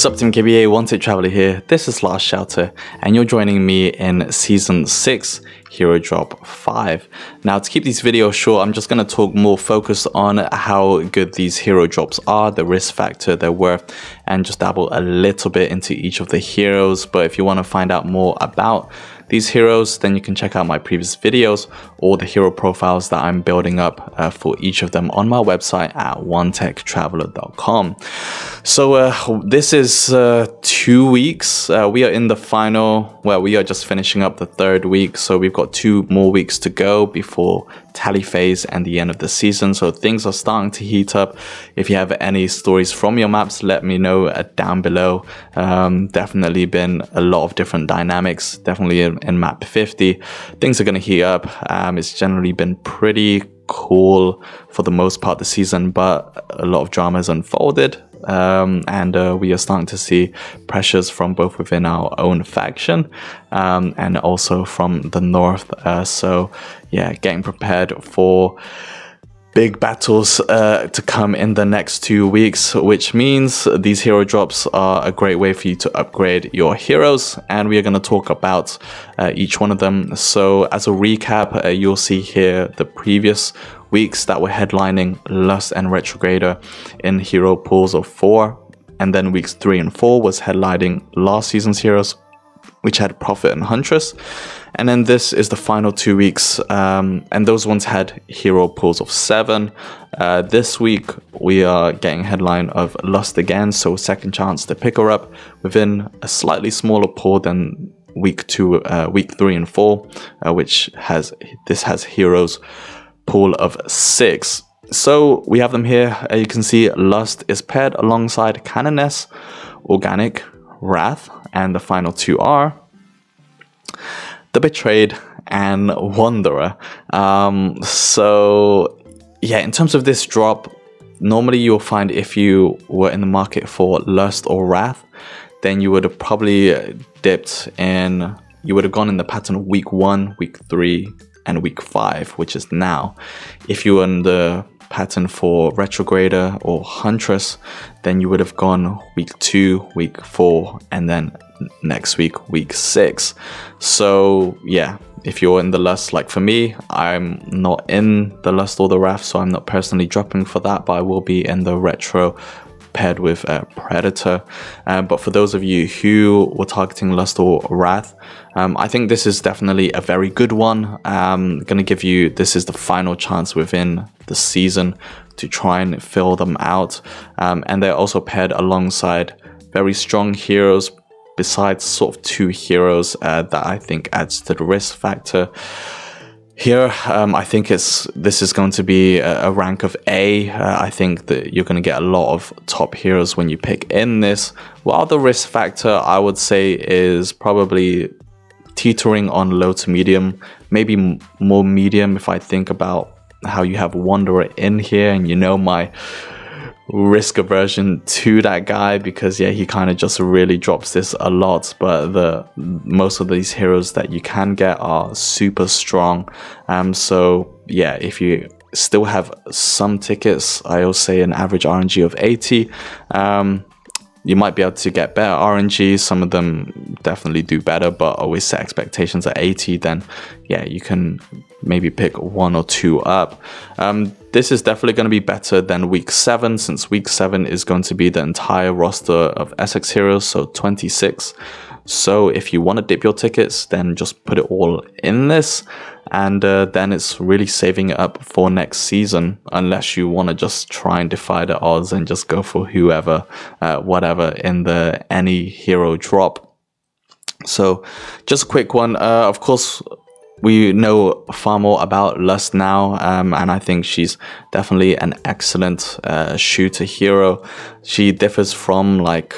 Sup Team KBA, Wanted Traveler here, this is Last Shelter, and you're joining me in Season 6, Hero Drop 5. Now to keep these videos short, I'm just going to talk more focused on how good these hero drops are, the risk factor, their worth, and just dabble a little bit into each of the heroes. But if you want to find out more about these heroes, then you can check out my previous videos or the hero profiles that I'm building up for each of them on my website at onetechtraveler.com. So this is 2 weeks. We are in the final, well, we are just finishing up the 3rd week. So we've got 2 more weeks to go before tally phase and the end of the season. So things are starting to heat up. If you have any stories from your maps, let me know down below. Definitely been a lot of different dynamics, definitely in map 50. Things are going to heat up. It's generally been pretty cool for the most part of the season, but a lot of drama has unfolded. And we are starting to see pressures from both within our own faction and also from the north. So yeah, getting prepared for big battles to come in the next 2 weeks, which means these hero drops are a great way for you to upgrade your heroes, and we are going to talk about each one of them. So as a recap, you'll see here the previous weeks that were headlining Lust and Retrograder in hero pools of 4, and then weeks 3 and 4 was headlining last season's heroes, which had Prophet and Huntress. And then this is the final 2 weeks, and those ones had hero pools of 7. This week we are getting headline of Lust again, so second chance to pick her up within a slightly smaller pool than week 3 and 4, which has heroes pool of 6. So we have them here. You can see Lust is paired alongside Canoness, Organic, Wrath, and the final 2 are The Betrayed and Wanderer. So yeah, in terms of this drop, normally you'll find if you were in the market for Lust or Wrath, then you would have probably dipped in, you would have gone in the pattern week 1, week 3, and week 5, which is now. If you were in the pattern for Retrograder or Huntress, then you would have gone week 2, week 4, and then next week, week 6. So yeah, if you're in the Lust, like for me, I'm not in the Lust or the Wrath, so I'm not personally dropping for that, but I will be in the Retro paired with Predator. But for those of you who were targeting Lust or Wrath, I think this is definitely a very good one. Gonna give you, this is the final chance within the season to try and fill them out. And they're also paired alongside very strong heroes, besides sort of 2 heroes that I think adds to the risk factor. Here, I think this is going to be a rank of A. I think that you're going to get a lot of top heroes when you pick in this, while the risk factor, I would say, is probably teetering on low to medium, maybe more medium if I think about how you have Wanderer in here, and you know my risk aversion to that guy, because yeah, he kind of just really drops this a lot, but most of these heroes that you can get are super strong. So yeah, if you still have some tickets, I will say an average RNG of 80, you might be able to get better RNG. Some of them definitely do better, but always set expectations at 80, then yeah, you can maybe pick 1 or 2 up. This is definitely going to be better than week 7, since week 7 is going to be the entire roster of Essex heroes, so 26. So if you want to dip your tickets, then just put it all in this, and then it's really saving it up for next season, unless you want to just try and defy the odds and just go for whoever, whatever in the any hero drop. So just a quick one. Of course, we know far more about Lust now, and I think she's definitely an excellent shooter hero. She differs from like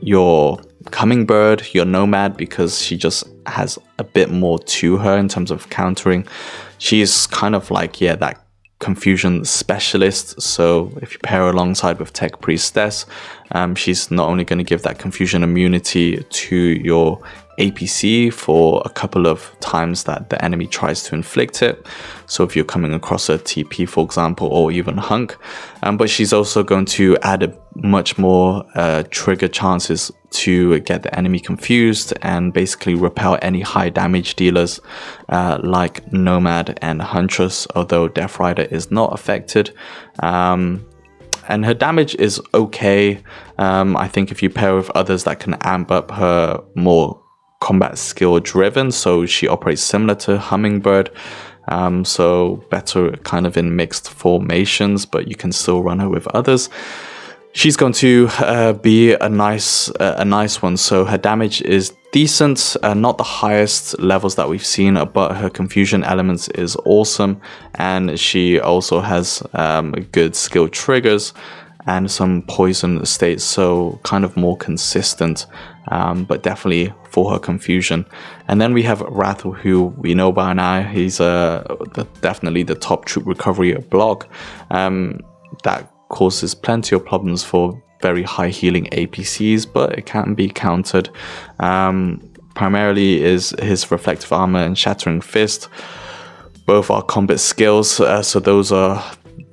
your Hummingbird, your Nomad, because she just has a bit more to her in terms of countering. She's kind of like, yeah, that confusion specialist. So if you pair her alongside with Tech Priestess, she's not only going to give that confusion immunity to your APC for a couple of times that the enemy tries to inflict it. So if you're coming across a TP, for example, or even Hunk, but she's also going to add a much more trigger chances to get the enemy confused and basically repel any high damage dealers like Nomad and Huntress, although Death Rider is not affected. And her damage is okay. I think if you pair with others that can amp up her more combat skill driven, so she operates similar to Hummingbird, so better kind of in mixed formations, but you can still run her with others. She's going to be a nice one. So her damage is decent, not the highest levels that we've seen, but her confusion elements is awesome, and she also has good skill triggers and some poison states, so kind of more consistent, but definitely for her confusion. And then we have Wrath, who we know by now, he's definitely the top troop recovery block. That causes plenty of problems for very high healing APCs, but it can be countered. Primarily is his reflective armor and shattering fist. Both are combat skills, so those are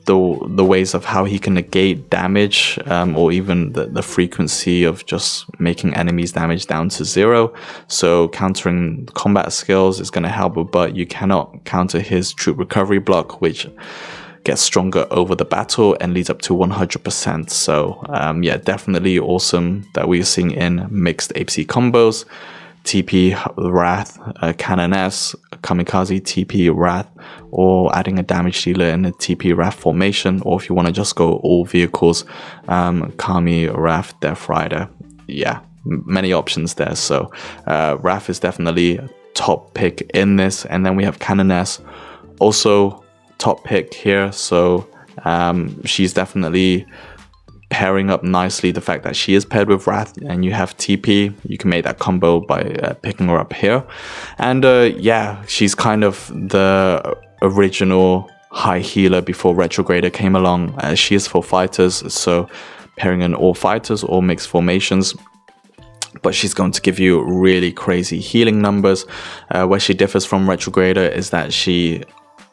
the ways of how he can negate damage, or even the frequency of just making enemies damage down to 0. So countering combat skills is going to help, but you cannot counter his troop recovery block, which gets stronger over the battle and leads up to 100%. So yeah, definitely awesome that we're seeing in mixed APC combos. TP Wrath, Canoness, Kamikaze, TP Wrath, or adding a damage dealer in a TP Wrath formation, or if you want to just go all vehicles, Kami, Wrath, Death Rider. Yeah, many options there. So Wrath is definitely a top pick in this. And then we have Canoness, also top pick here. So she's definitely pairing up nicely. The fact that she is paired with Wrath and you have TP, you can make that combo by picking her up here. And yeah, she's kind of the original high healer before Retrograder came along. She is for fighters, so pairing in all fighters or mixed formations. But she's going to give you really crazy healing numbers. Where she differs from Retrograder is that she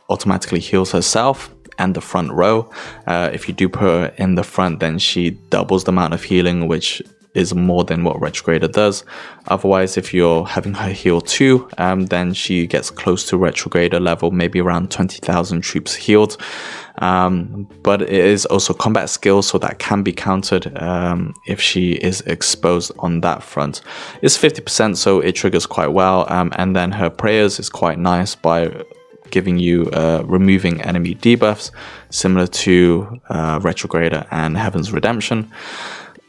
automatically heals herself and the front row. If you do put her in the front, then she doubles the amount of healing, which is more than what Retrograder does. Otherwise, if you're having her heal too, then she gets close to Retrograder level, maybe around 20,000 troops healed. But it is also combat skill, so that can be countered if she is exposed on that front. It's 50%, so it triggers quite well. And then her prayers is quite nice by giving you removing enemy debuffs, similar to Retrograder and Heaven's Redemption,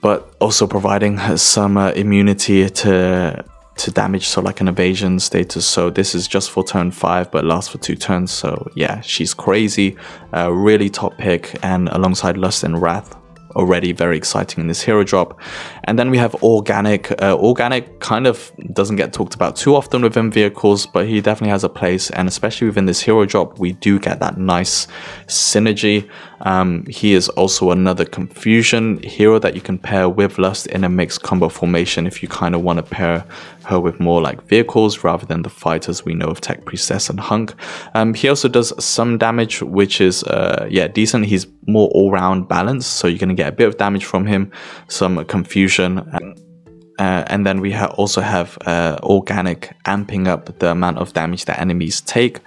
but also providing some immunity to damage, so like an evasion status. So this is just for turn 5 but lasts for 2 turns. So yeah, she's crazy, really top pick, and alongside Lust and Wrath, already very exciting in this hero drop. And then we have Organic. Organic kind of doesn't get talked about too often within vehicles, but he definitely has a place, and especially within this hero drop we do get that nice synergy. He is also another confusion hero that you can pair with Lust in a mixed combo formation if you kind of want to pair her with more like vehicles rather than the fighters we know of Tech Priestess and Hunk. He also does some damage, which is yeah, decent. He's more all-round balanced, so you're going to get a bit of damage from him, some confusion, and then we also have Organic amping up the amount of damage that enemies take.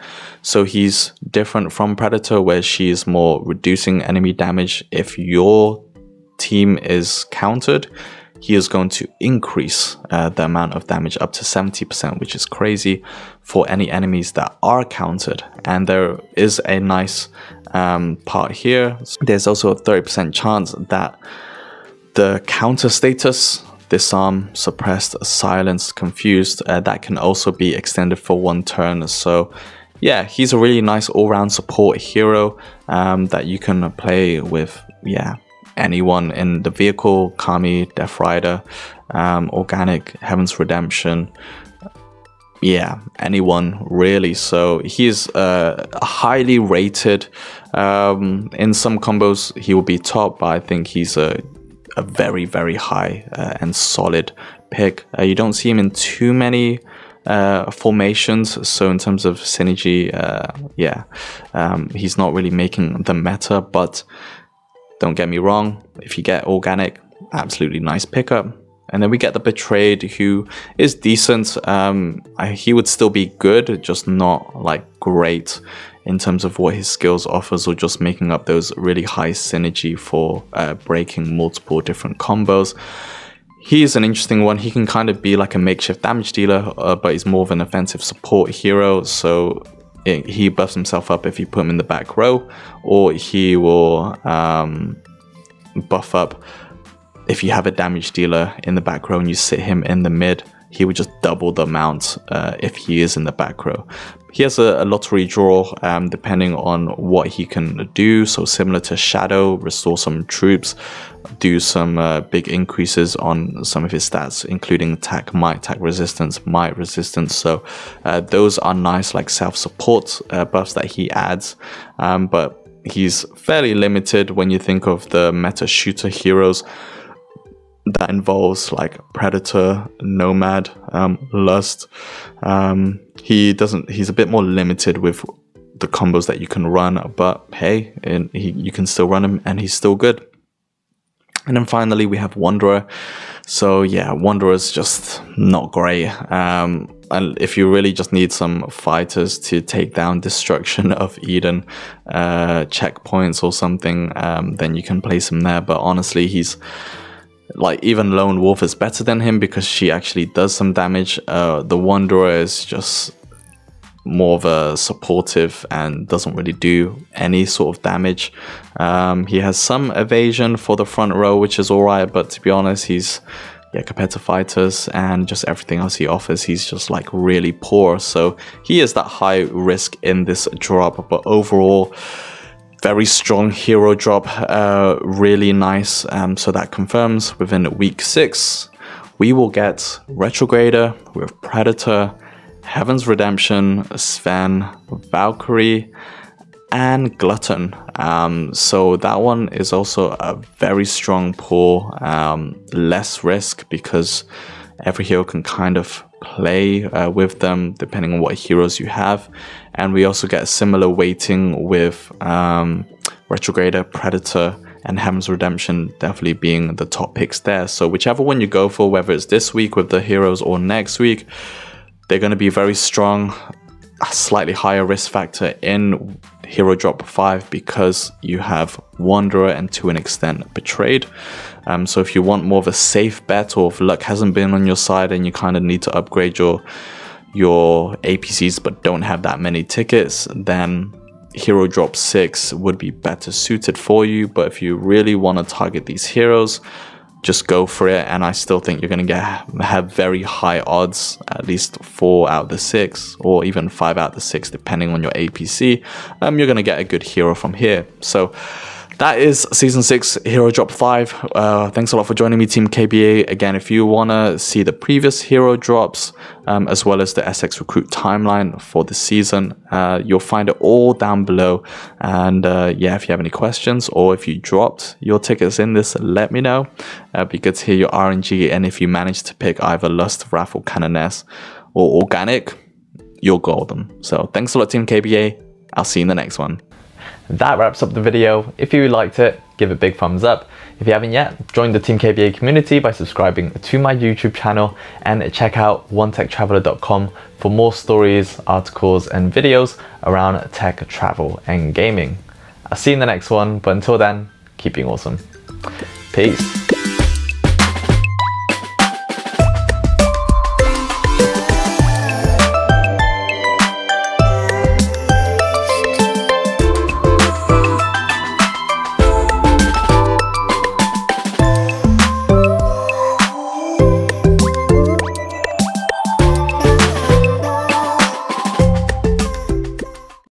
So he's different from Predator, where she is more reducing enemy damage. If your team is countered, he is going to increase the amount of damage up to 70%, which is crazy for any enemies that are countered. And there is a nice part here. There's also a 30% chance that the counter status, disarm, suppressed, silenced, confused, that can also be extended for 1 turn. So yeah, he's a really nice all-round support hero that you can play with, yeah, anyone in the vehicle, Kami, Death Rider, Organic, Heaven's Redemption, yeah, anyone really. So he's highly rated. In some combos he will be top, but I think he's a very, very high and solid pick. You don't see him in too many formations, so in terms of synergy, he's not really making the meta, but don't get me wrong, if you get organic, absolutely nice pickup. And then we get the Betrayed, who is decent. He would still be good, just not like great in terms of what his skills offers, or just making up those really high synergy for breaking multiple different combos. He's an interesting one. He can kind of be like a makeshift damage dealer, but he's more of an offensive support hero. So he buffs himself up if you put him in the back row, or he will buff up if you have a damage dealer in the back row and you sit him in the mid. He would just double the amount if he is in the back row. He has a lottery draw depending on what he can do. So similar to Shadow, restore some troops, do some big increases on some of his stats, including attack, might resistance. So those are nice, like self-support buffs that he adds. But he's fairly limited when you think of the meta shooter heroes. That involves like Predator, Nomad, Lust. He's a bit more limited with the combos that you can run, but hey, you can still run him and he's still good. And then finally we have Wanderer. So yeah, Wanderer's just not great. And if you really just need some fighters to take down Destruction of Eden checkpoints or something, then you can place him there. But honestly, he's like, even Lone Wolf is better than him because she actually does some damage. The Wanderer is just more of a supportive and doesn't really do any sort of damage. He has some evasion for the front row, which is alright, but to be honest, he's, compared to fighters and just everything else he offers, he's just like really poor. So he is that high risk in this drop, but overall, very strong hero drop, really nice. So that confirms within week 6, we will get Retrograder with Predator, Heaven's Redemption, Sven, Valkyrie, and Glutton. So that one is also a very strong pull, less risk because every hero can kind of play with them depending on what heroes you have. And we also get a similar weighting with Retrograder, Predator, and Heaven's Redemption definitely being the top picks there. So whichever one you go for, whether it's this week with the heroes or next week, they're going to be very strong. A slightly higher risk factor in hero drop 5 because you have Wanderer and to an extent Betrayed. So if you want more of a safe bet, or if luck hasn't been on your side and you kind of need to upgrade your APCs but don't have that many tickets, then hero drop 6 would be better suited for you. But if you really want to target these heroes, just go for it, and I still think you're going to have very high odds, at least 4 out of the 6 or even 5 out of the 6 depending on your APC. You're going to get a good hero from here. So that is Season 6 Hero Drop 5. Thanks a lot for joining me, Team KBA. Again, if you want to see the previous hero drops, as well as the SX Recruit timeline for the season, you'll find it all down below. And yeah, if you have any questions, or if you dropped your tickets in this, let me know. It'd be good to hear your RNG, and if you manage to pick either Lust, Wrath, or Canoness, or Organic, you're golden. So thanks a lot, Team KBA. I'll see you in the next one. That wraps up the video. If you liked it, give it a big thumbs up. If you haven't yet, join the Team KBA community by subscribing to my YouTube channel, and check out onetechtraveler.com for more stories, articles, and videos around tech, travel, and gaming. I'll see you in the next one, but until then, keep being awesome. Peace.